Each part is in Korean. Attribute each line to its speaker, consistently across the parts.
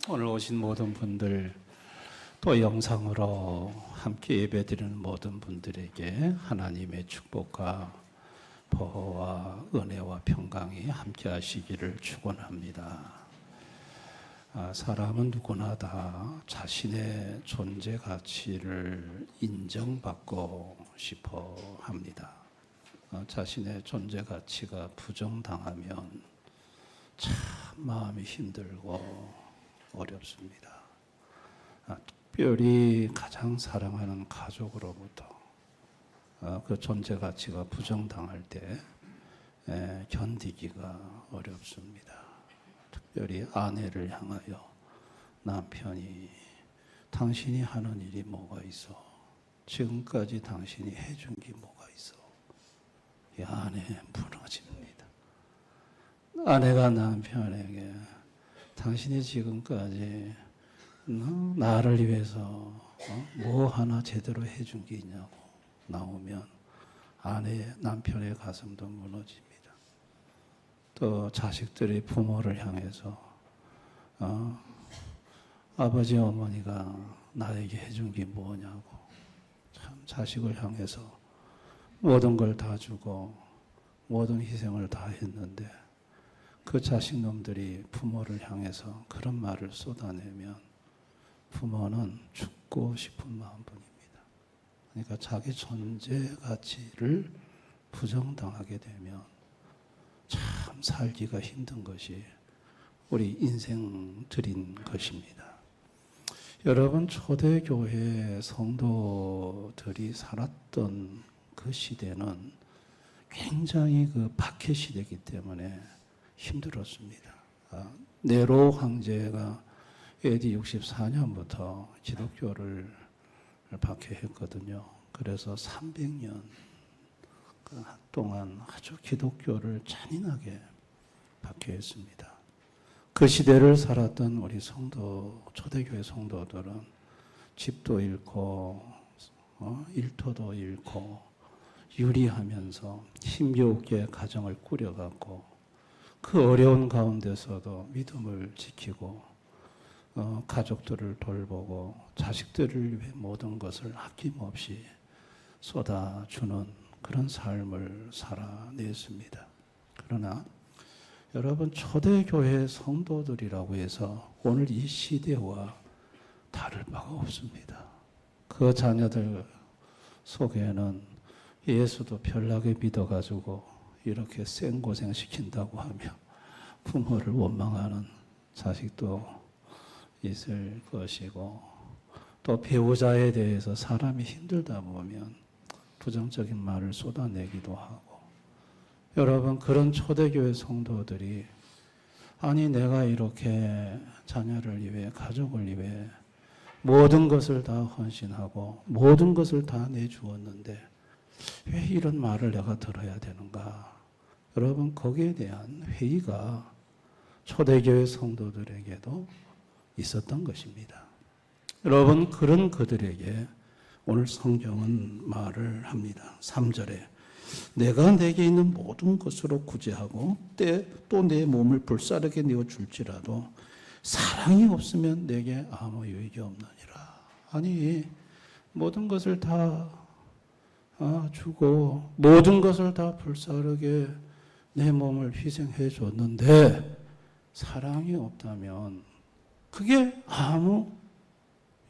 Speaker 1: 오늘 오신 모든 분들, 또 영상으로 함께 예배드리는 모든 분들에게 하나님의 축복과 보호와 은혜와 평강이 함께 하시기를 축원합니다. 사람은 누구나 다 자신의 존재 가치를 인정받고 싶어 합니다. 자신의 존재 가치가 부정당하면 참 마음이 힘들고 어렵습니다. 특별히 가장 사랑하는 가족으로부터 그 존재 가치가 부정당할 때 견디기가 어렵습니다. 특별히 아내를 향하여 남편이 당신이 하는 일이 뭐가 있어? 지금까지 당신이 해준 게 뭐가 있어? 이 아내 무너집니다. 아내가 남편에게 당신이 지금까지 나를 위해서 뭐 하나 제대로 해준 게 있냐고 나오면 남편의 가슴도 무너집니다. 또 자식들이 부모를 향해서 아버지 어머니가 나에게 해준 게 뭐냐고 참 자식을 향해서 모든 걸 다 주고 모든 희생을 다 했는데 그 자식놈들이 부모를 향해서 그런 말을 쏟아내면 부모는 죽고 싶은 마음뿐입니다. 그러니까 자기 존재 가치를 부정당하게 되면 참 살기가 힘든 것이 우리 인생들인 것입니다. 여러분, 초대교회 성도들이 살았던 그 시대는 굉장히 그 박해 시대이기 때문에 힘들었습니다. 네로 황제가 AD 64년부터 기독교를 박해했거든요. 그래서 300년 동안 아주 기독교를 잔인하게 박해했습니다. 그 시대를 살았던 우리 초대교회 성도들은 집도 잃고 일터도 잃고 유리하면서 힘겹게 가정을 꾸려갔고 그 어려운 가운데서도 믿음을 지키고 가족들을 돌보고 자식들을 위해 모든 것을 아낌없이 쏟아주는 그런 삶을 살아냈습니다. 그러나 여러분, 초대교회 성도들이라고 해서 오늘 이 시대와 다를 바가 없습니다. 그 자녀들 속에는 예수도 별나게 믿어가지고 이렇게 생고생 시킨다고 하며 부모를 원망하는 자식도 있을 것이고, 또 배우자에 대해서 사람이 힘들다 보면 부정적인 말을 쏟아내기도 하고, 여러분, 그런 초대교회 성도들이 아니 내가 이렇게 자녀를 위해 가족을 위해 모든 것을 다 헌신하고 모든 것을 다 내주었는데 왜 이런 말을 내가 들어야 되는가? 여러분, 거기에 대한 회의가 초대교회 성도들에게도 있었던 것입니다. 여러분, 그런 그들에게 오늘 성경은 말을 합니다. 3절에 내가 내게 있는 모든 것으로 구제하고 또 내 몸을 불사르게 내어줄지라도 사랑이 없으면 내게 아무 유익이 없느니라. 아니, 모든 것을 다 주고 모든 것을 다 불사르게 내 몸을 희생해 줬는데 사랑이 없다면 그게 아무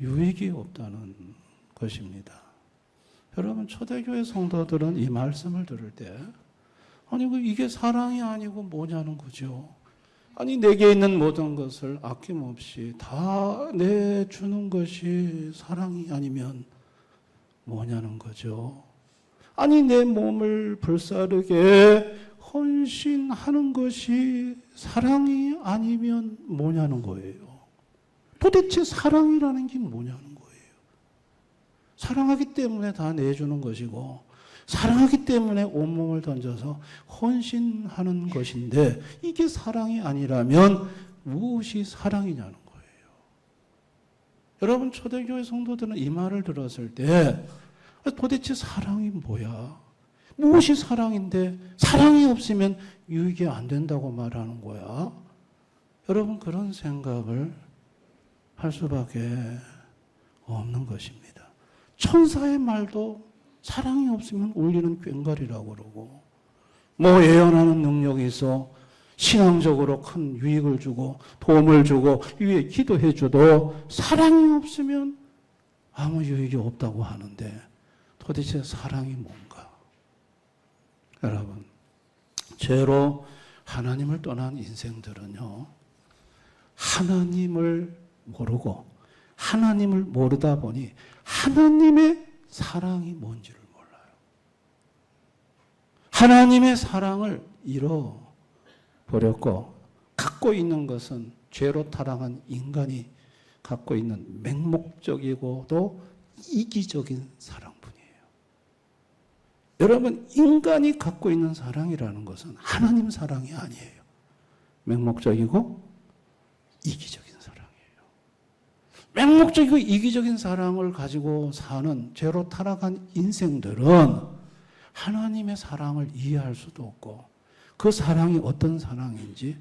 Speaker 1: 유익이 없다는 것입니다. 여러분, 초대교회 성도들은 이 말씀을 들을 때 아니 이게 사랑이 아니고 뭐냐는 거죠. 아니 내게 있는 모든 것을 아낌없이 다 내주는 것이 사랑이 아니면 뭐냐는 거죠. 아니 내 몸을 불사르게 헌신하는 것이 사랑이 아니면 뭐냐는 거예요. 도대체 사랑이라는 게 뭐냐는 거예요. 사랑하기 때문에 다 내주는 것이고 사랑하기 때문에 온몸을 던져서 헌신하는 것인데 이게 사랑이 아니라면 무엇이 사랑이냐는 거예요. 여러분, 초대교회 성도들은 이 말을 들었을 때 도대체 사랑이 뭐야? 무엇이 사랑인데 사랑이 없으면 유익이 안 된다고 말하는 거야? 여러분, 그런 생각을 할 수밖에 없는 것입니다. 천사의 말도 사랑이 없으면 울리는 꽹과리라고 그러고, 뭐 예언하는 능력이 있어 신앙적으로 큰 유익을 주고 도움을 주고 위에 기도해 줘도 사랑이 없으면 아무 유익이 없다고 하는데 도대체 사랑이 뭔가? 여러분, 죄로 하나님을 떠난 인생들은요, 하나님을 모르고 하나님을 모르다 보니 하나님의 사랑이 뭔지를 몰라요. 하나님의 사랑을 잃어버렸고 갖고 있는 것은 죄로 타락한 인간이 갖고 있는 맹목적이고도 이기적인 사랑뿐이에요. 여러분, 인간이 갖고 있는 사랑이라는 것은 하나님 사랑이 아니에요. 맹목적이고 이기적인 사랑이에요. 맹목적이고 이기적인 사랑을 가지고 사는 죄로 타락한 인생들은 하나님의 사랑을 이해할 수도 없고 그 사랑이 어떤 사랑인지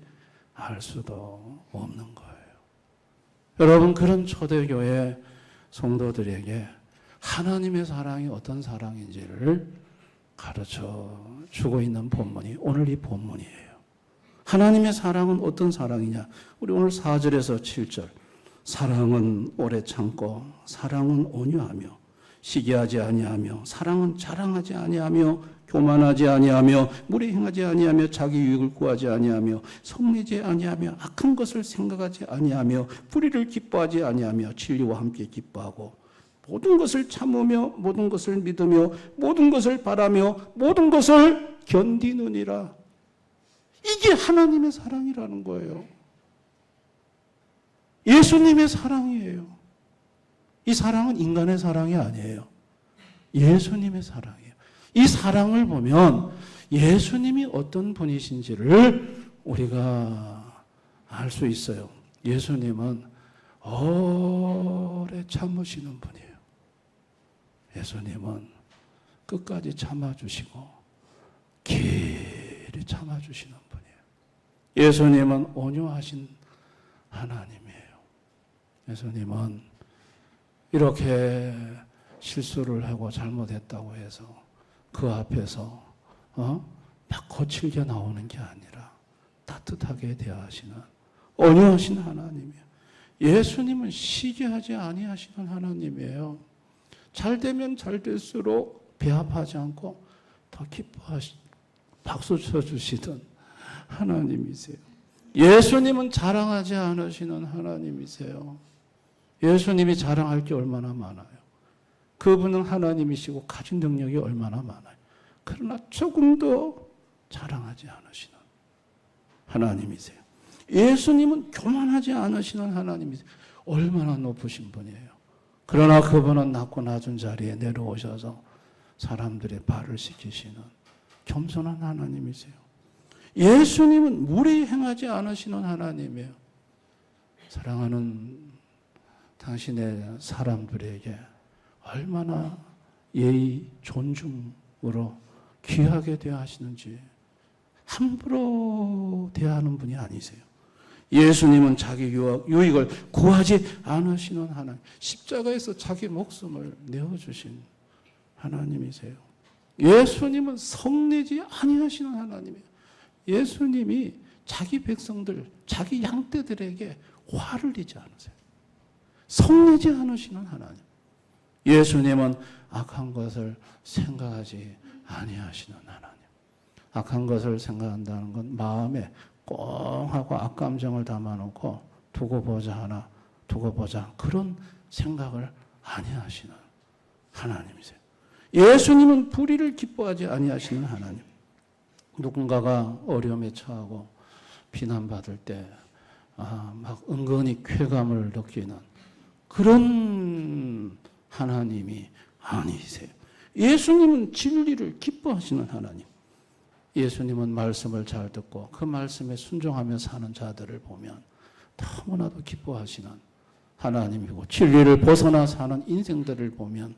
Speaker 1: 알 수도 없는 거예요. 여러분, 그런 초대교회 성도들에게 하나님의 사랑이 어떤 사랑인지를 가르쳐 주고 있는 본문이 오늘 이 본문이에요. 하나님의 사랑은 어떤 사랑이냐? 우리 오늘 4절에서 7절. 사랑은 오래 참고 사랑은 온유하며 시기하지 아니하며 사랑은 자랑하지 아니하며 교만하지 아니하며 무례 행하지 아니하며 자기 유익을 구하지 아니하며 성내지 아니하며 악한 것을 생각하지 아니하며 불의를 기뻐하지 아니하며 진리와 함께 기뻐하고 모든 것을 참으며 모든 것을 믿으며 모든 것을 바라며 모든 것을 견디느니라. 이게 하나님의 사랑이라는 거예요. 예수님의 사랑이에요. 이 사랑은 인간의 사랑이 아니에요. 예수님의 사랑이에요. 이 사랑을 보면 예수님이 어떤 분이신지를 우리가 알 수 있어요. 예수님은 오래 참으시는 분이에요. 예수님은 끝까지 참아주시고 길이 참아주시는 분이에요. 예수님은 온유하신 하나님이에요. 예수님은 이렇게 실수를 하고 잘못했다고 해서 그 앞에서 막 거칠게 나오는 게 아니라 따뜻하게 대하시는 온유하신 하나님이에요. 예수님은 시기하지 아니하시는 하나님이에요. 잘 되면 잘 될수록 배합하지 않고 더 박수 쳐주시던 하나님이세요. 예수님은 자랑하지 않으시는 하나님이세요. 예수님이 자랑할 게 얼마나 많아요. 그분은 하나님이시고 가진 능력이 얼마나 많아요. 그러나 조금도 자랑하지 않으시는 하나님이세요. 예수님은 교만하지 않으시는 하나님이세요. 얼마나 높으신 분이에요. 그러나 그분은 낮고 낮은 자리에 내려오셔서 사람들의 발을 씻기시는 겸손한 하나님이세요. 예수님은 무례히 행하지 않으시는 하나님이에요. 사랑하는 당신의 사람들에게 얼마나 예의, 존중으로 귀하게 대하시는지 함부로 대하는 분이 아니세요. 예수님은 자기 유익을 구하지 않으시는 하나님, 십자가에서 자기 목숨을 내어주신 하나님이세요. 예수님은 성내지 아니하시는 하나님이에요. 예수님이 자기 백성들, 자기 양떼들에게 화를 내지 않으세요. 성내지 않으시는 하나님. 예수님은 악한 것을 생각하지 아니하시는 하나님. 악한 것을 생각한다는 건 마음에 꽁하고 악감정을 담아놓고 두고 보자 하나, 두고 보자 그런 생각을 아니하시는 하나님이세요. 예수님은 불의를 기뻐하지 아니하시는 하나님. 누군가가 어려움에 처하고 비난받을 때 막 은근히 쾌감을 느끼는 그런 하나님이 아니세요. 예수님은 진리를 기뻐하시는 하나님. 예수님은 말씀을 잘 듣고 그 말씀에 순종하며 사는 자들을 보면 너무나도 기뻐하시는 하나님이고 진리를 벗어나 사는 인생들을 보면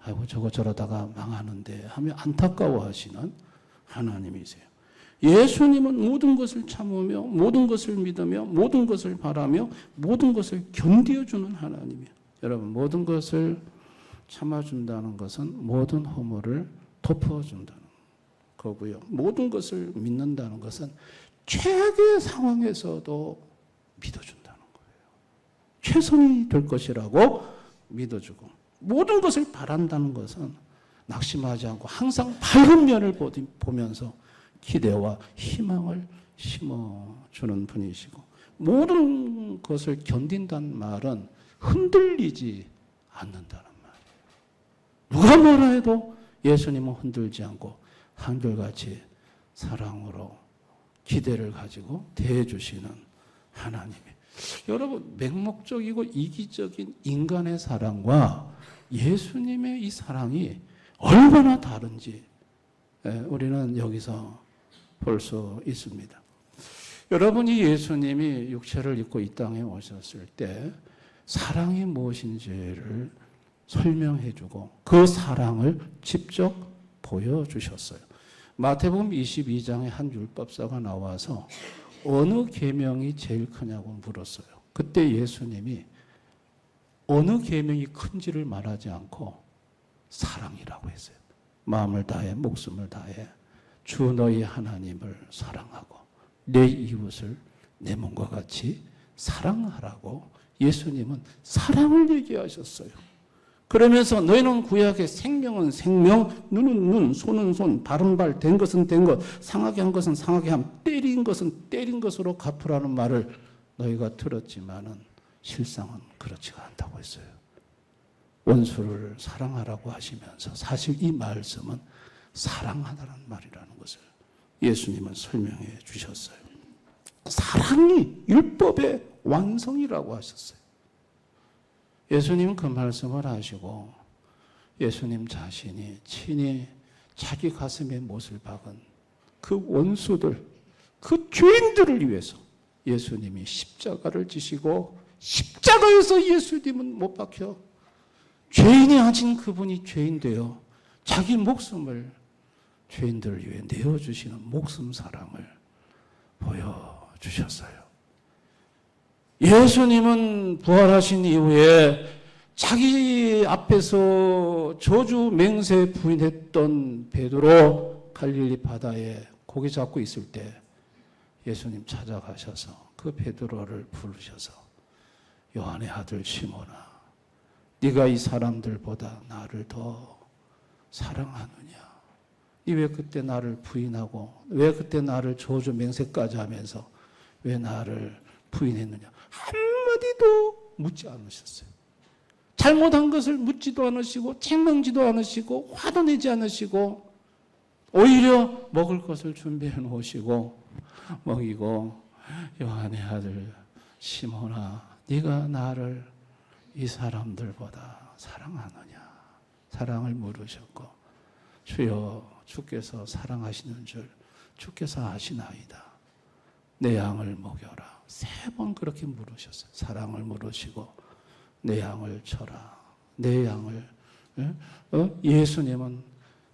Speaker 1: 아이고 저거 저러다가 망하는데 하며 안타까워하시는 하나님이세요. 예수님은 모든 것을 참으며 모든 것을 믿으며 모든 것을 바라며 모든 것을 견디어주는 하나님이에요. 여러분 모든 것을 참아준다는 것은 모든 허물을 덮어준다는 거고요. 모든 것을 믿는다는 것은 최악의 상황에서도 믿어준다는 거예요. 최선이 될 것이라고 믿어주고 모든 것을 바란다는 것은 낙심하지 않고 항상 밝은 면을 보면서 기대와 희망을 심어주는 분이시고 모든 것을 견딘다는 말은 흔들리지 않는다는 말이에요. 누가 뭐라 해도 예수님은 흔들지 않고 한결같이 사랑으로 기대를 가지고 대해주시는 하나님이에요. 여러분 맹목적이고 이기적인 인간의 사랑과 예수님의 이 사랑이 얼마나 다른지 우리는 여기서 볼 수 있습니다. 여러분이 예수님이 육체를 입고 이 땅에 오셨을 때 사랑이 무엇인지를 설명해 주고 그 사랑을 직접 보여주셨어요. 마태복음 22장에 한 율법사가 나와서 어느 계명이 제일 크냐고 물었어요. 그때 예수님이 어느 계명이 큰지를 말하지 않고 사랑이라고 했어요. 마음을 다해 목숨을 다해 주 너희 하나님을 사랑하고 내 이웃을 내 몸과 같이 사랑하라고 예수님은 사랑을 얘기하셨어요. 그러면서 너희는 구약의 생명은 생명, 눈은 눈, 손은 손, 발은 발, 된 것은 된 것, 상하게 한 것은 상하게 함, 때린 것은 때린 것으로 갚으라는 말을 너희가 들었지만은 실상은 그렇지가 않다고 했어요. 원수를 사랑하라고 하시면서 사실 이 말씀은 사랑하라는 말이라는 것을 예수님은 설명해 주셨어요. 사랑이 율법의 완성이라고 하셨어요. 예수님은 그 말씀을 하시고 예수님 자신이 친히 자기 가슴에 못을 박은 그 원수들, 그 죄인들을 위해서 예수님이 십자가를 지시고 십자가에서 예수님은 못 박혀 죄인이 아닌 그분이 죄인 되어 자기 목숨을 죄인들을 위해 내어주시는 목숨 사랑을 보여주셨어요. 예수님은 부활하신 이후에 자기 앞에서 저주 맹세 부인했던 베드로 갈릴리 바다에 고기 잡고 있을 때 예수님 찾아가셔서 그 베드로를 부르셔서 요한의 아들 시몬아 네가 이 사람들보다 나를 더 사랑하느냐? 네 왜 그때 나를 부인하고 왜 그때 나를 저주 맹세까지 하면서 왜 나를 부인했느냐? 한마디도 묻지 않으셨어요. 잘못한 것을 묻지도 않으시고 책망지도 않으시고 화도 내지 않으시고 오히려 먹을 것을 준비해 놓으시고 먹이고 요한의 아들 시몬아 네가 나를 이 사람들보다 사랑하느냐? 사랑을 물으셨고 주여 주께서 사랑하시는 줄 주께서 아시나이다. 내 양을 먹여라. 3번 그렇게 물으셨어요. 사랑을 물으시고 내 양을 쳐라. 내 양을 예수님은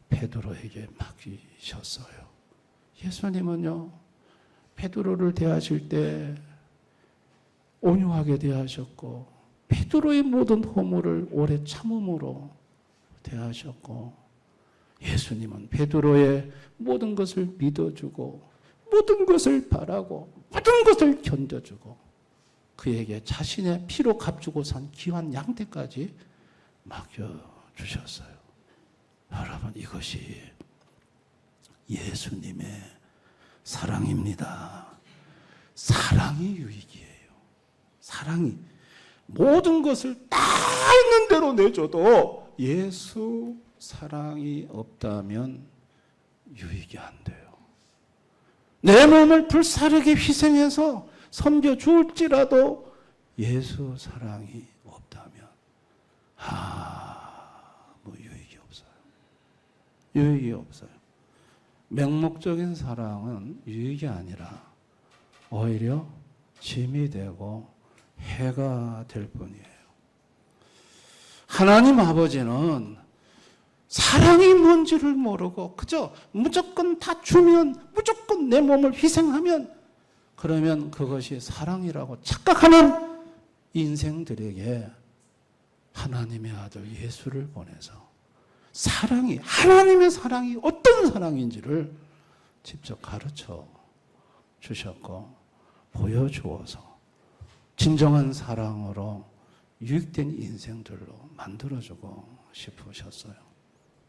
Speaker 1: 베드로에게 맡기셨어요. 예수님은요 베드로를 대하실 때 온유하게 대하셨고 베드로의 모든 허물을 오래 참음으로 대하셨고 예수님은 베드로의 모든 것을 믿어주고 모든 것을 바라고 모든 것을 견뎌주고 그에게 자신의 피로 값주고 산 귀한 양떼까지 맡겨주셨어요. 여러분 이것이 예수님의 사랑입니다. 사랑이 유익이에요. 사랑이 모든 것을 다 있는 대로 내줘도 예수 사랑이 없다면 유익이 안 돼요. 내 몸을 불사르게 희생해서 섬겨 줄지라도 예수 사랑이 없다면 뭐 유익이 없어요. 유익이 없어요. 맹목적인 사랑은 유익이 아니라 오히려 짐이 되고 해가 될 뿐이에요. 하나님 아버지는 사랑이 뭔지를 모르고 그저 무조건 다 주면, 무조건 내 몸을 희생하면, 그러면 그것이 사랑이라고 착각하는 인생들에게 하나님의 아들 예수를 보내서 사랑이, 하나님의 사랑이 어떤 사랑인지를 직접 가르쳐 주셨고 보여주어서 진정한 사랑으로 유익된 인생들로 만들어주고 싶으셨어요.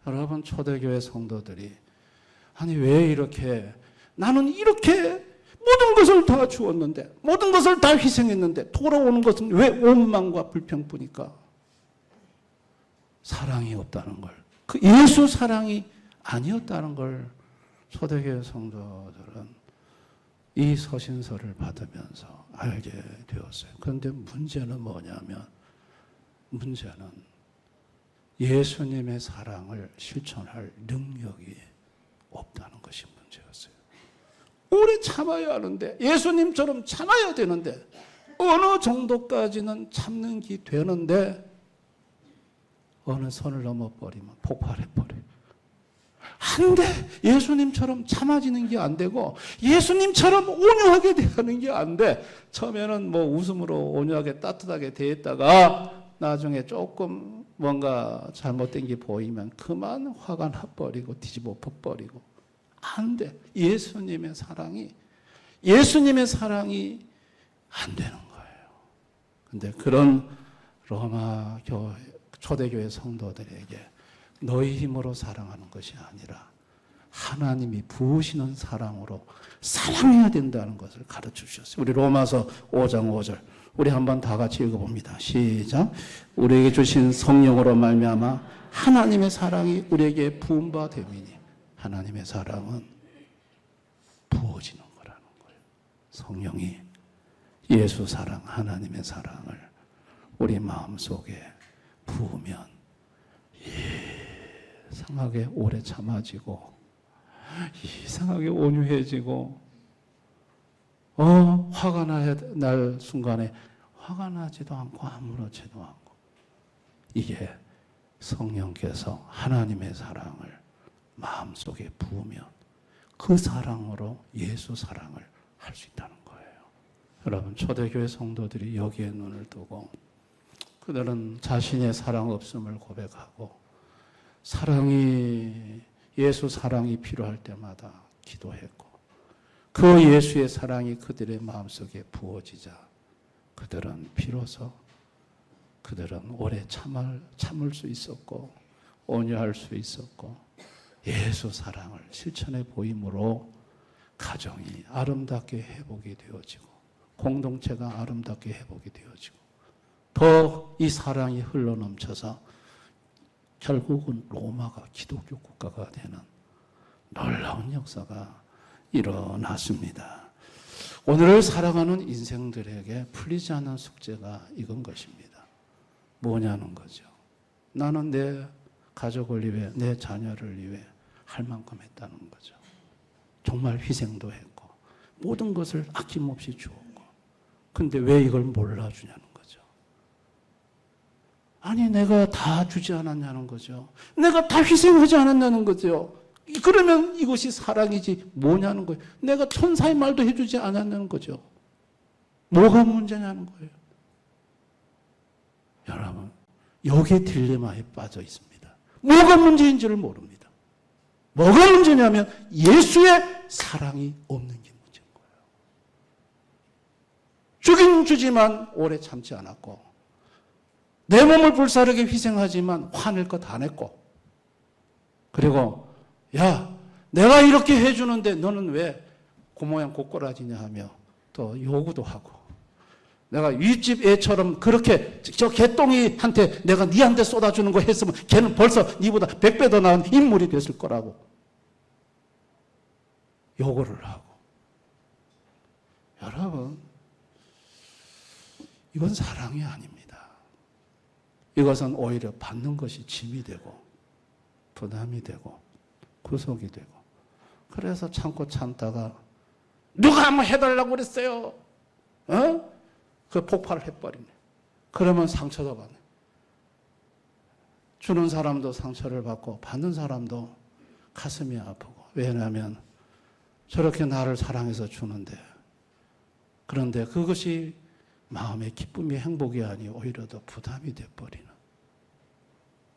Speaker 1: 여러분, 초대교회 성도들이 아니 왜 이렇게, 나는 이렇게 모든 것을 다 주었는데, 모든 것을 다 희생했는데 돌아오는 것은 왜 원망과 불평뿐일까? 사랑이 없다는 걸, 그 예수 사랑이 아니었다는 걸 초대교회 성도들은 이 서신서를 받으면서 알게 되었어요. 그런데 문제는 뭐냐면, 문제는 예수님의 사랑을 실천할 능력이 없다는 것이 문제였어요. 오래 참아야 하는데, 예수님처럼 참아야 되는데, 어느 정도까지는 참는 게 되는데 어느 선을 넘어버리면 폭발해버려요. 안 돼. 예수님처럼 참아지는 게 안 되고 예수님처럼 온유하게 대하는 게 안 돼. 처음에는 뭐 웃음으로 온유하게 따뜻하게 대했다가 나중에 조금 뭔가 잘못된 게 보이면 그만 화가 나버리고 뒤집어 엎어버리고. 안 돼. 예수님의 사랑이 안 되는 거예요. 근데 그런 로마 교회, 초대교회 성도들에게 너희 힘으로 사랑하는 것이 아니라 하나님이 부으시는 사랑으로 사랑해야 된다는 것을 가르쳐 주셨어요. 우리 로마서 5장 5절 우리 한번 다 같이 읽어봅니다. 시작. 우리에게 주신 성령으로 말미암아 하나님의 사랑이 우리에게 부은 바 됨이니, 하나님의 사랑은 부어지는 거라는 거예요. 성령이 예수 사랑, 하나님의 사랑을 우리 마음속에 부으면 이상하게 오래 참아지고 이상하게 온유해지고 화가 날 순간에 화가 나지도 않고 아무렇지도 않고, 이게 성령께서 하나님의 사랑을 마음속에 부으면 그 사랑으로 예수 사랑을 할 수 있다는 거예요. 여러분, 초대교회 성도들이 여기에 눈을 두고 그들은 자신의 사랑 없음을 고백하고 예수 사랑이 필요할 때마다 기도했고, 그 예수의 사랑이 그들의 마음속에 부어지자 그들은 비로소 오래 참을 수 있었고 온유할 수 있었고 예수 사랑을 실천해 보임으로 가정이 아름답게 회복이 되어지고 공동체가 아름답게 회복이 되어지고 더 이 사랑이 흘러넘쳐서 결국은 로마가 기독교 국가가 되는 놀라운 역사가 일어났습니다. 오늘을 살아가는 인생들에게 풀리지 않는 숙제가 이건 것입니다. 뭐냐는 거죠. 나는 내 가족을 위해, 내 자녀를 위해 할 만큼 했다는 거죠. 정말 희생도 했고 모든 것을 아낌없이 주었고, 근데 왜 이걸 몰라주냐는 거죠. 아니, 내가 다 주지 않았냐는 거죠. 내가 다 희생하지 않았냐는 거죠. 그러면 이것이 사랑이지 뭐냐는 거예요. 내가 천사의 말도 해주지 않았냐는 거죠. 뭐가 문제냐는 거예요. 여러분, 여기에 딜레마에 빠져 있습니다. 뭐가 문제인지를 모릅니다. 뭐가 문제냐면 예수의 사랑이 없는 게 문제인 거예요. 주긴 주지만 오래 참지 않았고, 내 몸을 불사르게 희생하지만 화낼 것 안 했고, 그리고 야, 내가 이렇게 해주는데 너는 왜 그 모양 고꼬라지냐 하며 또 요구도 하고, 내가 윗집 애처럼 그렇게 저 개똥이한테 내가 니한테 쏟아주는 거 했으면 걔는 벌써 니보다 100배 더 나은 인물이 됐을 거라고 요구를 하고. 여러분, 이건 사랑이 아닙니다. 이것은 오히려 받는 것이 짐이 되고 부담이 되고 구속이 되고, 그래서 참다가 누가 한번 해달라고 그랬어요. 그 폭발을 해버리네. 그러면 상처도 받네. 주는 사람도 상처를 받고 받는 사람도 가슴이 아프고. 왜냐하면 저렇게 나를 사랑해서 주는데, 그런데 그것이 마음의 기쁨이 행복이 아니 오히려 더 부담이 돼버리는.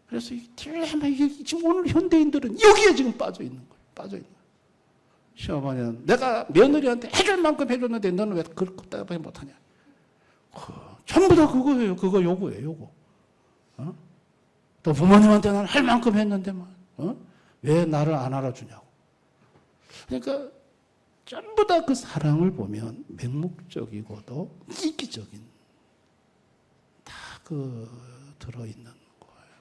Speaker 1: 그래서 이 딜레마, 이게 지금 오늘 현대인들은 여기에 지금 빠져 있는 거예요. 빠져 있는 거예요. 시어머니는 내가 며느리한테 해줄 만큼 해줬는데 너는 왜 그렇게 못하냐. 전부 다 그거예요. 그거 요구예요. 요구. 또 부모님한테는 할 만큼 했는데만 왜 나를 안 알아주냐고. 그러니까 전부 다 그 사랑을 보면 맹목적이고도 이기적인 다 들어있는 거예요.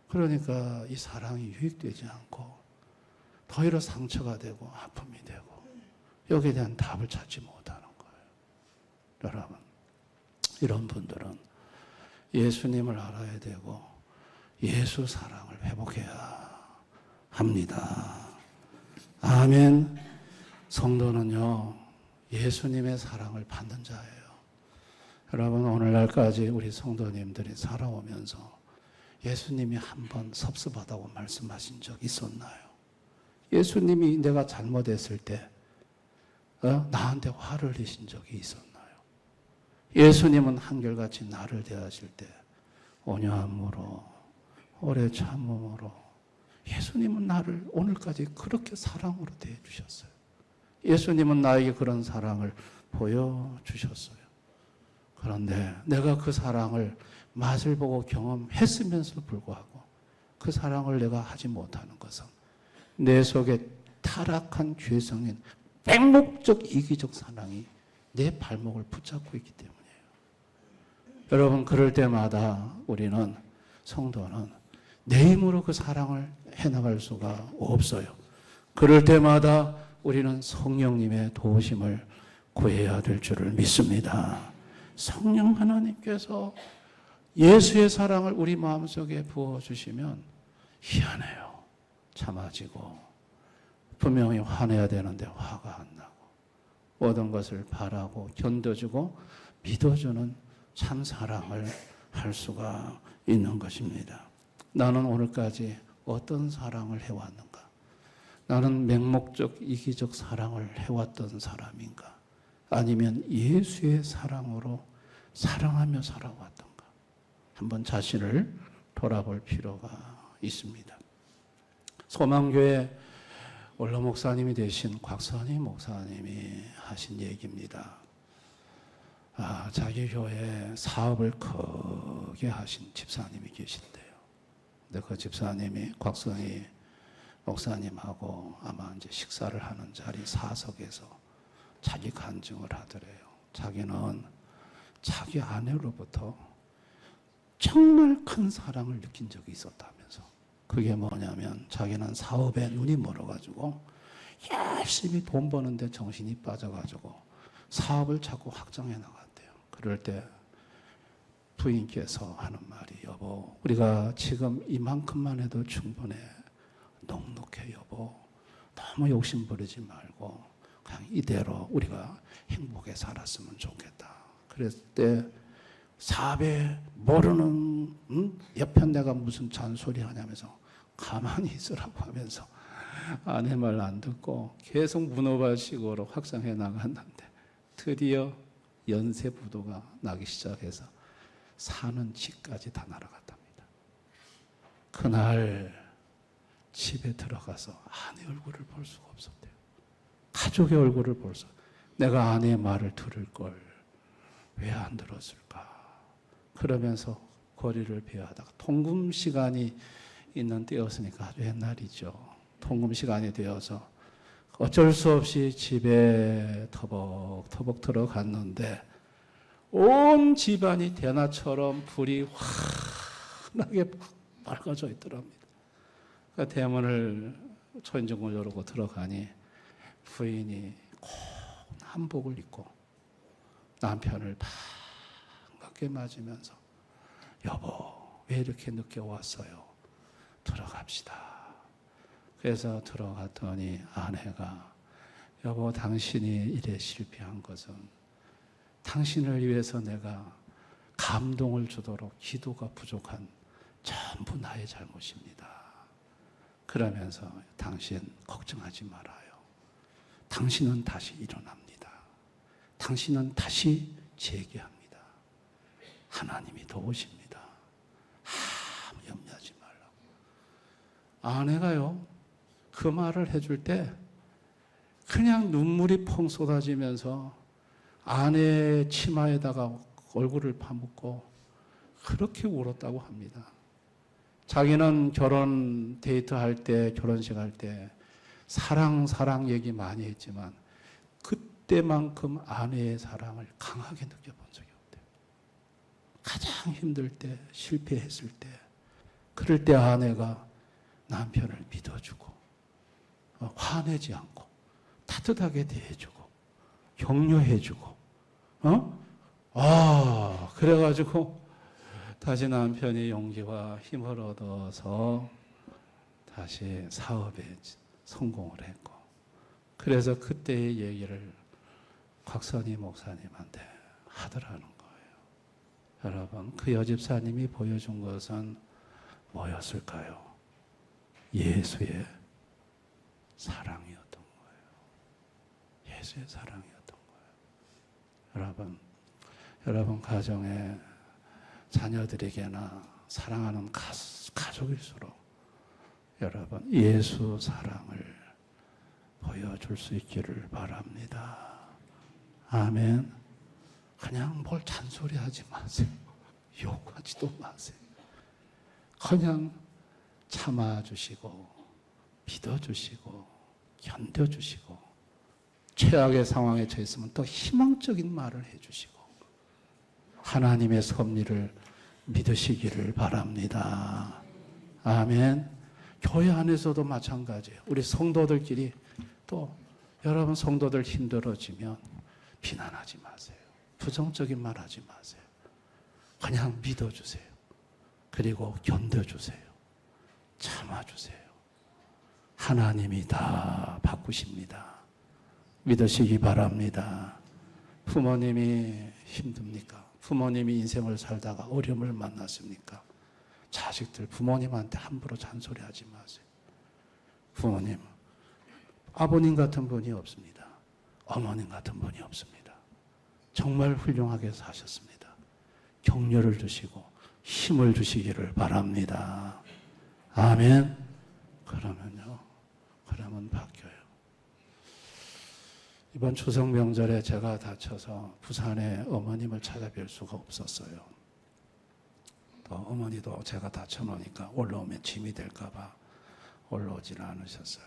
Speaker 1: 그러니까 이 사랑이 유익되지 않고 더이로 상처가 되고 아픔이 되고 여기에 대한 답을 찾지 못하는 거예요. 여러분, 이런 분들은 예수님을 알아야 되고 예수 사랑을 회복해야 합니다. 아멘. 성도는요, 예수님의 사랑을 받는 자예요. 여러분, 오늘날까지 우리 성도님들이 살아오면서 예수님이 한번 섭섭하다고 말씀하신 적 있었나요? 예수님이 내가 잘못했을 때 나한테 화를 내신 적이 있었나요? 예수님은 한결같이 나를 대하실 때 온유함으로 오래 참음으로 예수님은 나를 오늘까지 그렇게 사랑으로 대해주셨어요. 예수님은 나에게 그런 사랑을 보여주셨어요. 그런데 내가 그 사랑을 맛을 보고 경험했으면서도 불구하고 그 사랑을 내가 하지 못하는 것은 내 속에 타락한 죄성인 맹목적 이기적 사랑이 내 발목을 붙잡고 있기 때문이에요. 여러분, 그럴 때마다 우리는, 성도는 내 힘으로 그 사랑을 해나갈 수가 없어요. 그럴 때마다 우리는 성령님의 도우심을 구해야 될 줄을 믿습니다. 성령 하나님께서 예수의 사랑을 우리 마음속에 부어주시면 희한해요. 참아지고, 분명히 화내야 되는데 화가 안 나고, 모든 것을 바라고 견뎌주고 믿어주는 참 사랑을 할 수가 있는 것입니다. 나는 오늘까지 어떤 사랑을 해왔는가? 나는 맹목적 이기적 사랑을 해왔던 사람인가? 아니면 예수의 사랑으로 사랑하며 살아왔던가? 한번 자신을 돌아볼 필요가 있습니다. 소망교회 원로 목사님이 되신 곽선희 목사님이 하신 얘기입니다. 자기 교회에 사업을 크게 하신 집사님이 계신데요. 근데 그 집사님이 곽선희 목사님하고 아마 이제 식사를 하는 자리 사석에서 자기 간증을 하더래요. 자기는 자기 아내로부터 정말 큰 사랑을 느낀 적이 있었다면서. 그게 뭐냐면 자기는 사업에 눈이 멀어가지고 열심히 돈 버는데 정신이 빠져가지고 사업을 자꾸 확장해 나갔대요. 그럴 때 부인께서 하는 말이, 여보, 우리가 지금 이만큼만 해도 충분해. 넉넉해 여보. 너무 욕심 부리지 말고 그냥 이대로 우리가 행복에 살았으면 좋겠다. 그랬을 때 사업에 모르는 옆에 내가 무슨 잔소리 하냐면서 가만히 있으라고 하면서 아내 말 안 듣고 계속 문어발식으로 확장해 나갔는데 드디어 연쇄 부도가 나기 시작해서 사는 집까지 다 날아갔답니다. 그날 집에 들어가서 아내 얼굴을 볼 수가 없었대요. 가족의 얼굴을 볼 수. 내가 아내의 말을 들을 걸 왜 안 들었을까? 그러면서 거리를 비하다가 통금 시간이 있는 때였으니까 아주 옛날이죠. 통금 시간이 되어서 어쩔 수 없이 집에 터벅터벅 들어갔는데 온 집안이 대낮처럼 불이 환하게 밝아져 있더랍니다. 그러니까 대문을 초인종을 열고 들어가니 부인이 꼭 한복을 입고 남편을 반갑게 맞으면서 여보, 왜 이렇게 늦게 왔어요? 들어갑시다. 그래서 들어갔더니 아내가 여보, 당신이 일에 실패한 것은 당신을 위해서 내가 감동을 주도록 기도가 부족한 전부 나의 잘못입니다. 그러면서 당신 걱정하지 말아요. 당신은 다시 일어납니다. 당신은 다시 재기합니다. 하나님이 도우십니다. 아무 염려하지 말라고. 아내가요, 그 말을 해줄 때 그냥 눈물이 펑 쏟아지면서 아내의 치마에다가 얼굴을 파묻고 그렇게 울었다고 합니다. 자기는 결혼 데이트할 때, 결혼식 할 때 사랑 얘기 많이 했지만 그때만큼 아내의 사랑을 강하게 느껴본 적이 없대요. 가장 힘들 때, 실패했을 때, 그럴 때 아내가 남편을 믿어주고 화내지 않고 따뜻하게 대해주고 격려해주고 그래가지고 다시 남편이 용기와 힘을 얻어서 다시 사업에 성공을 했고, 그래서 그때의 얘기를 곽선희 목사님한테 하더라는 거예요. 여러분, 그 여집사님이 보여준 것은 뭐였을까요? 예수의 사랑이었던 거예요. 예수의 사랑이었던 거예요. 여러분 가정에 자녀들에게나 사랑하는 가족일수록 여러분 예수 사랑을 보여줄 수 있기를 바랍니다. 아멘. 그냥 뭘 잔소리하지 마세요. 욕하지도 마세요. 그냥 참아주시고 믿어주시고 견뎌주시고 최악의 상황에 처했으면 더 희망적인 말을 해주시고 하나님의 섭리를 믿으시기를 바랍니다. 아멘. 교회 안에서도 마찬가지예요. 우리 성도들끼리 또 여러분 성도들 힘들어지면 비난하지 마세요. 부정적인 말 하지 마세요. 그냥 믿어주세요. 그리고 견뎌주세요. 참아주세요. 하나님이 다 바꾸십니다. 믿으시기 바랍니다. 부모님이 힘듭니까? 부모님이 인생을 살다가 어려움을 만났습니까? 자식들 부모님한테 함부로 잔소리하지 마세요. 부모님, 아버님 같은 분이 없습니다. 어머님 같은 분이 없습니다. 정말 훌륭하게 사셨습니다. 격려를 주시고 힘을 주시기를 바랍니다. 아멘. 그러면 바뀌어요. 이번 추석 명절에 제가 다쳐서 부산에 어머님을 찾아뵐 수가 없었어요. 또 어머니도 제가 다쳐놓으니까 올라오면 짐이 될까봐 올라오질 않으셨어요.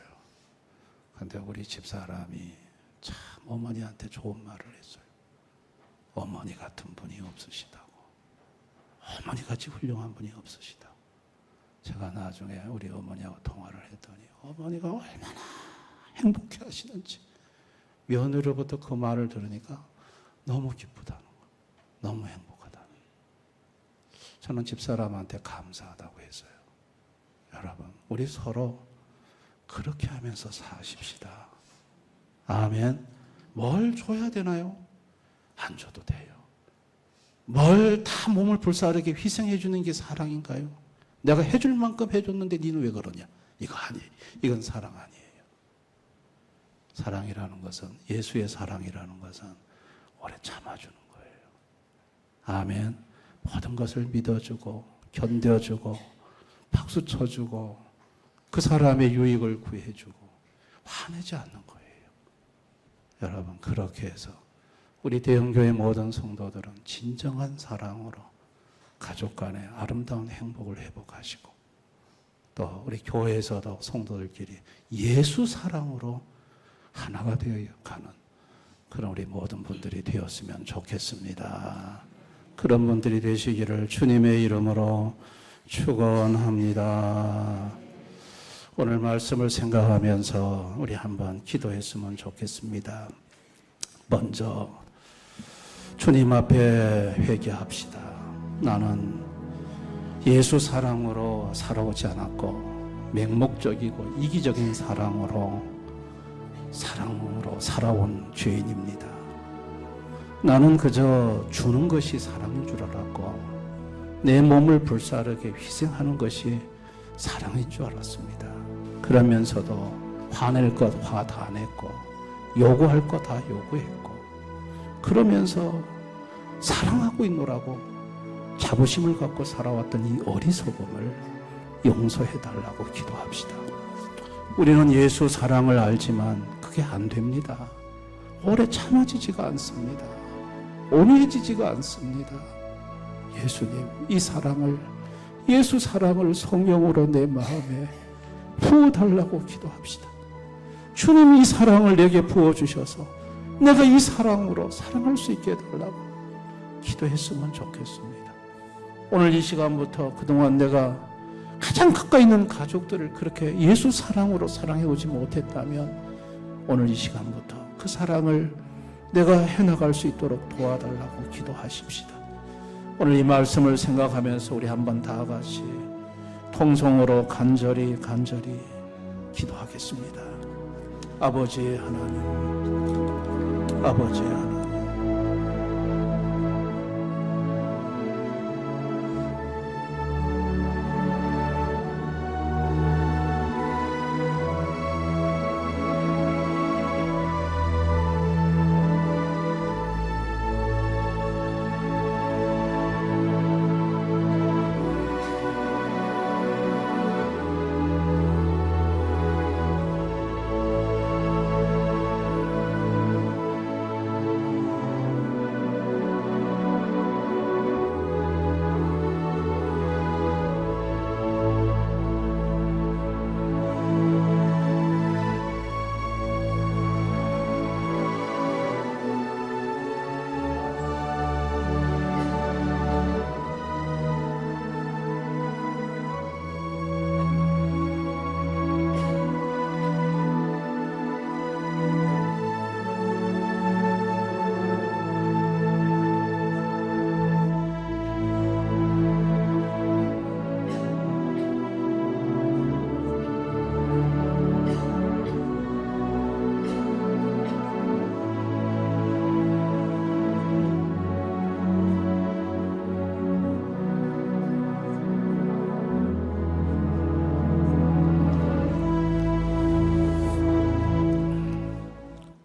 Speaker 1: 그런데 우리 집사람이 참 어머니한테 좋은 말을 했어요. 어머니 같은 분이 없으시다고. 어머니같이 훌륭한 분이 없으시다고. 제가 나중에 우리 어머니하고 통화를 했더니 어머니가 얼마나 행복해 하시는지 며느리로부터 그 말을 들으니까 너무 기쁘다는 거예요. 너무 행복하다는 거예요. 저는 집사람한테 감사하다고 했어요. 여러분, 우리 서로 그렇게 하면서 사십시다. 아멘. 뭘 줘야 되나요? 안 줘도 돼요. 뭘 다 몸을 불사르게 희생해 주는 게 사랑인가요? 내가 해줄 만큼 해줬는데 니는 왜 그러냐? 이거 아니에요. 이건 사랑 아니에요. 사랑이라는 것은, 예수의 사랑이라는 것은 오래 참아주는 거예요. 아멘. 모든 것을 믿어주고 견뎌주고 박수 쳐주고 그 사람의 유익을 구해주고 화내지 않는 거예요. 여러분, 그렇게 해서 우리 대형교회 모든 성도들은 진정한 사랑으로 가족 간의 아름다운 행복을 회복하시고 또 우리 교회에서도 성도들끼리 예수 사랑으로 하나가 되어 가는 그런 우리 모든 분들이 되었으면 좋겠습니다. 그런 분들이 되시기를 주님의 이름으로 축원합니다. 오늘 말씀을 생각하면서 우리 한번 기도했으면 좋겠습니다. 먼저 주님 앞에 회개합시다. 나는 예수 사랑으로 살아오지 않았고 맹목적이고 이기적인 사랑으로 살아온 죄인입니다. 나는 그저 주는 것이 사랑인 줄 알았고 내 몸을 불사르게 희생하는 것이 사랑인 줄 알았습니다. 그러면서도 화낼 것 화 다 냈고 요구할 것 다 요구했고 그러면서 사랑하고 있노라고 자부심을 갖고 살아왔던 이 어리석음을 용서해달라고 기도합시다. 우리는 예수 사랑을 알지만 그게 안 됩니다. 오래 참아지지가 않습니다. 온유해지지가 않습니다. 예수님, 이 사랑을, 예수 사랑을 성령으로 내 마음에 부어달라고 기도합시다. 주님, 이 사랑을 내게 부어주셔서 내가 이 사랑으로 사랑할 수 있게 해달라고 기도했으면 좋겠습니다. 오늘 이 시간부터 그동안 내가 가장 가까이 있는 가족들을 그렇게 예수 사랑으로 사랑해오지 못했다면 오늘 이 시간부터 그 사랑을 내가 해나갈 수 있도록 도와달라고 기도하십시다. 오늘 이 말씀을 생각하면서 우리 한번 다 같이 통성으로 간절히 기도하겠습니다. 아버지 하나님, 아버지 하나님,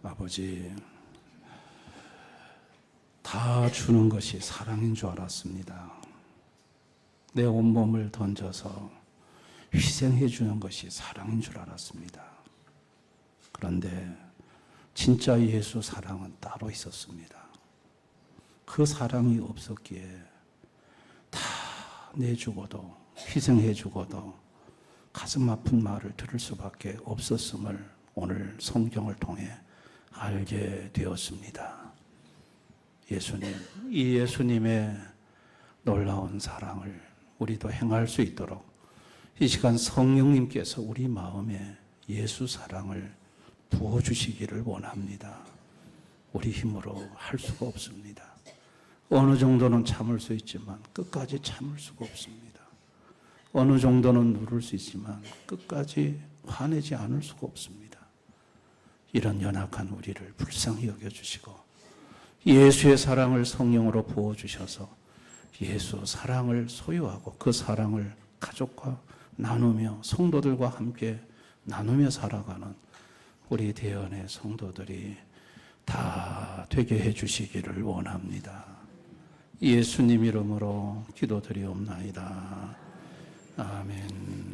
Speaker 1: 아버지, 다 주는 것이 사랑인 줄 알았습니다. 내 온몸을 던져서 희생해 주는 것이 사랑인 줄 알았습니다. 그런데 진짜 예수 사랑은 따로 있었습니다. 그 사랑이 없었기에 다 내주고도 희생해 주고도 가슴 아픈 말을 들을 수밖에 없었음을 오늘 성경을 통해 알게 되었습니다. 예수님, 이 예수님의 놀라운 사랑을 우리도 행할 수 있도록 이 시간 성령님께서 우리 마음에 예수 사랑을 부어주시기를 원합니다. 우리 힘으로 할 수가 없습니다. 어느 정도는 참을 수 있지만 끝까지 참을 수가 없습니다. 어느 정도는 누를 수 있지만 끝까지 화내지 않을 수가 없습니다. 이런 연약한 우리를 불쌍히 여겨주시고 예수의 사랑을 성령으로 부어주셔서 예수 사랑을 소유하고 그 사랑을 가족과 나누며 성도들과 함께 나누며 살아가는 우리 대연의 성도들이 다 되게 해주시기를 원합니다. 예수님 이름으로 기도드리옵나이다. 아멘.